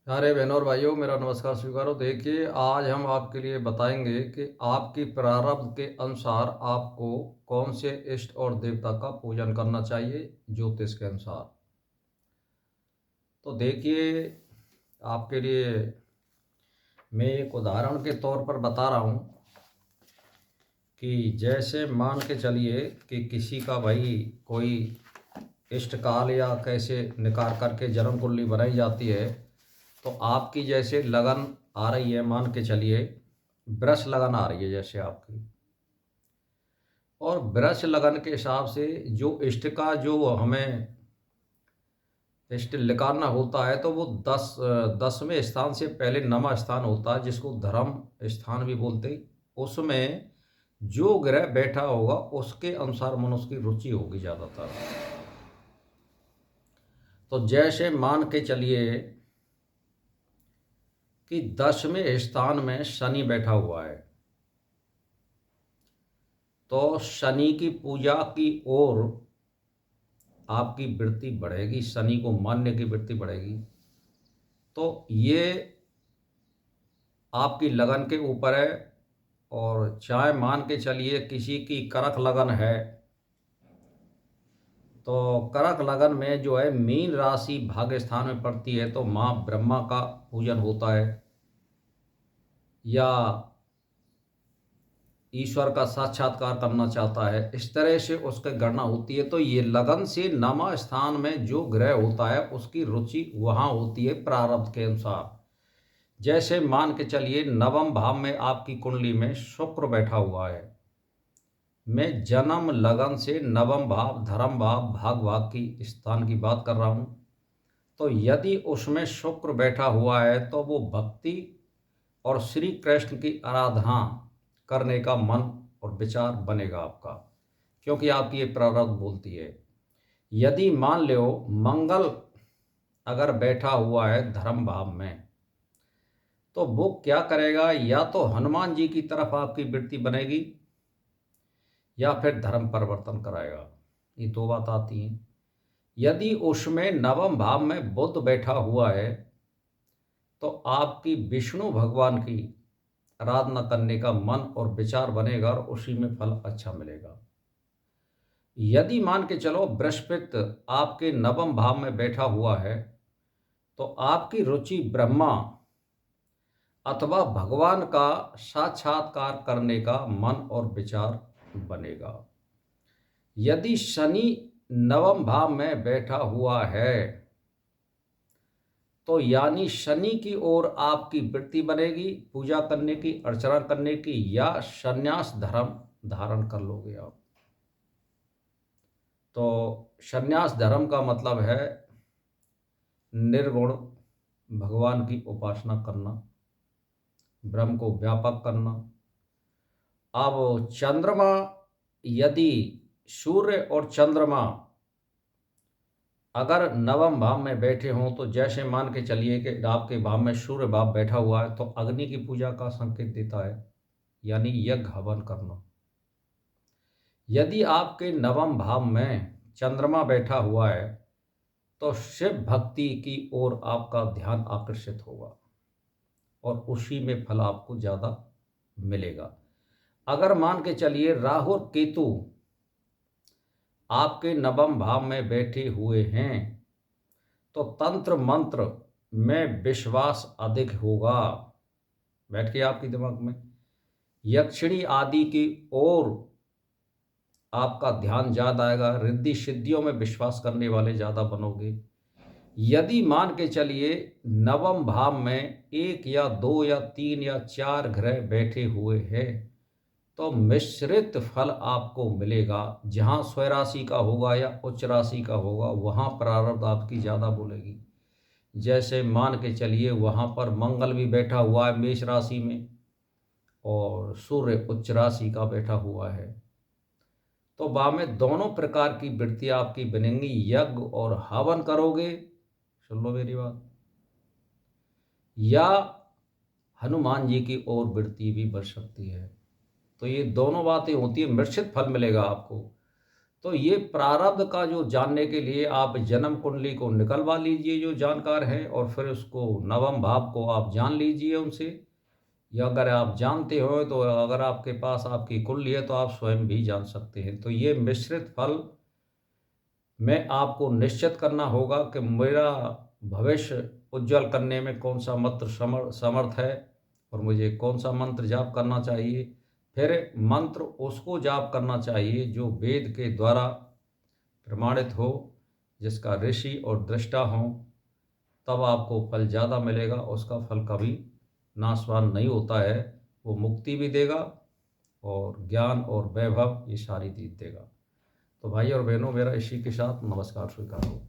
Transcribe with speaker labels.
Speaker 1: अरे बहनों और भाइयों, मेरा नमस्कार स्वीकारो। देखिए, आज हम आपके लिए बताएंगे कि आपकी प्रारब्ध के अनुसार आपको कौन से इष्ट और देवता का पूजन करना चाहिए ज्योतिष के अनुसार। तो देखिए, आपके लिए मैं एक उदाहरण के तौर पर बता रहा हूँ कि जैसे मान के चलिए कि किसी का भाई कोई इष्ट काल या कैसे निकाल करके जन्म कुंडली बनाई जाती है। तो आपकी जैसे लगन आ रही है, मान के चलिए ब्रश लगन आ रही है जैसे आपकी, और ब्रश लगन के हिसाब से जो इष्ट का जो हमें इष्ट लिखाना होता है तो वो 10वें स्थान से पहले नमा स्थान होता है, जिसको धर्म स्थान भी बोलते हैं। उसमें जो ग्रह बैठा होगा उसके अनुसार मनुष्य की रुचि होगी ज़्यादातर। तो जैसे मान के चलिए कि 10वें स्थान में शनि बैठा हुआ है, तो शनि की पूजा की ओर आपकी वृत्ति बढ़ेगी, शनि को मानने की वृत्ति बढ़ेगी। तो ये आपकी लगन के ऊपर है। और चाहे मान के चलिए किसी की करक लगन है, तो करक लगन में जो है मीन राशि भाग्य स्थान में पड़ती है, तो माँ ब्रह्मा का पूजन होता है या ईश्वर का साक्षात्कार करना चाहता है, इस तरह से उसकी गणना होती है। तो ये लगन से नमा स्थान में जो ग्रह होता है उसकी रुचि वहाँ होती है प्रारब्ध के अनुसार। जैसे मान के चलिए नवम भाव में आपकी कुंडली में शुक्र बैठा हुआ है। मैं जन्म लगन से नवम भाव धर्म भाव भाग भाग की स्थान की बात कर रहा हूँ। तो यदि उसमें शुक्र बैठा हुआ है तो वो भक्ति और श्री कृष्ण की आराधना करने का मन और विचार बनेगा आपका, क्योंकि आपकी ये प्रारब्ध बोलती है। यदि मान लो मंगल अगर बैठा हुआ है धर्म भाव में, तो वो क्या करेगा, या तो हनुमान जी की तरफ आपकी वृत्ति बनेगी या फिर धर्म परिवर्तन कराएगा। ये दो बात आती हैं। यदि उसमें नवम भाव में बुध बैठा हुआ है तो आपकी विष्णु भगवान की आराधना करने का मन और विचार बनेगा और उसी में फल अच्छा मिलेगा। यदि मान के चलो बृहस्पति आपके नवम भाव में बैठा हुआ है, तो आपकी रुचि ब्रह्मा अथवा भगवान का साक्षात्कार करने का मन और विचार बनेगा। यदि शनि नवम भाव में बैठा हुआ है, तो यानी शनि की ओर आपकी वृत्ति बनेगी पूजा करने की, अर्चना करने की, या संन्यास धर्म धारण कर लोगे आप। तो संन्यास धर्म का मतलब है निर्गुण भगवान की उपासना करना, ब्रह्म को व्यापक करना। अब चंद्रमा, यदि सूर्य और चंद्रमा अगर नवम भाव में बैठे हों, तो जैसे मान के चलिए कि आपके भाव में सूर्य भाव बैठा हुआ है, तो अग्नि की पूजा का संकेत देता है, यानी यज्ञ हवन करना। यदि आपके नवम भाव में चंद्रमा बैठा हुआ है, तो शिव भक्ति की ओर आपका ध्यान आकर्षित होगा और उसी में फल आपको ज़्यादा मिलेगा। अगर मान के चलिए राहु और केतु आपके नवम भाव में बैठे हुए हैं, तो तंत्र मंत्र में विश्वास अधिक होगा। बैठ के आपके दिमाग में यक्षिणी आदि की ओर आपका ध्यान ज़्यादा आएगा, रिद्धि सिद्धियों में विश्वास करने वाले ज़्यादा बनोगे। यदि मान के चलिए नवम भाव में एक या दो या तीन या चार ग्रह बैठे हुए हैं, तो मिश्रित फल आपको मिलेगा। जहाँ स्वराशि का होगा या उच्च राशि का होगा, वहाँ प्रारब्ध आपकी ज़्यादा बोलेगी। जैसे मान के चलिए वहाँ पर मंगल भी बैठा हुआ है मेष राशि में और सूर्य उच्च राशि का बैठा हुआ है, तो वहाँ में दोनों प्रकार की वृत्ति आपकी बनेंगी। यज्ञ और हवन करोगे, सुन लो मेरी बात, या हनुमान जी की ओर वृत्ति भी बढ़ सकती है। तो ये दोनों बातें होती है, मिश्रित फल मिलेगा आपको। तो ये प्रारब्ध का जो जानने के लिए आप जन्म कुंडली को निकलवा लीजिए जो जानकार हैं, और फिर उसको नवम भाव को आप जान लीजिए उनसे, या अगर आप जानते हो तो अगर आपके पास आपकी कुंडली है तो आप स्वयं भी जान सकते हैं। तो ये मिश्रित फल में आपको निश्चित करना होगा कि मेरा भविष्य उज्जवल करने में कौन सा मंत्र समर्थ है और मुझे कौन सा मंत्र जाप करना चाहिए। फिर मंत्र उसको जाप करना चाहिए जो वेद के द्वारा प्रमाणित हो, जिसका ऋषि और दृष्टा हो, तब आपको फल ज़्यादा मिलेगा। उसका फल कभी नाशवान नहीं होता है, वो मुक्ति भी देगा और ज्ञान और वैभव ये सारी चीज देगा। तो भाई और बहनों, मेरा इसी के साथ नमस्कार स्वीकार हो।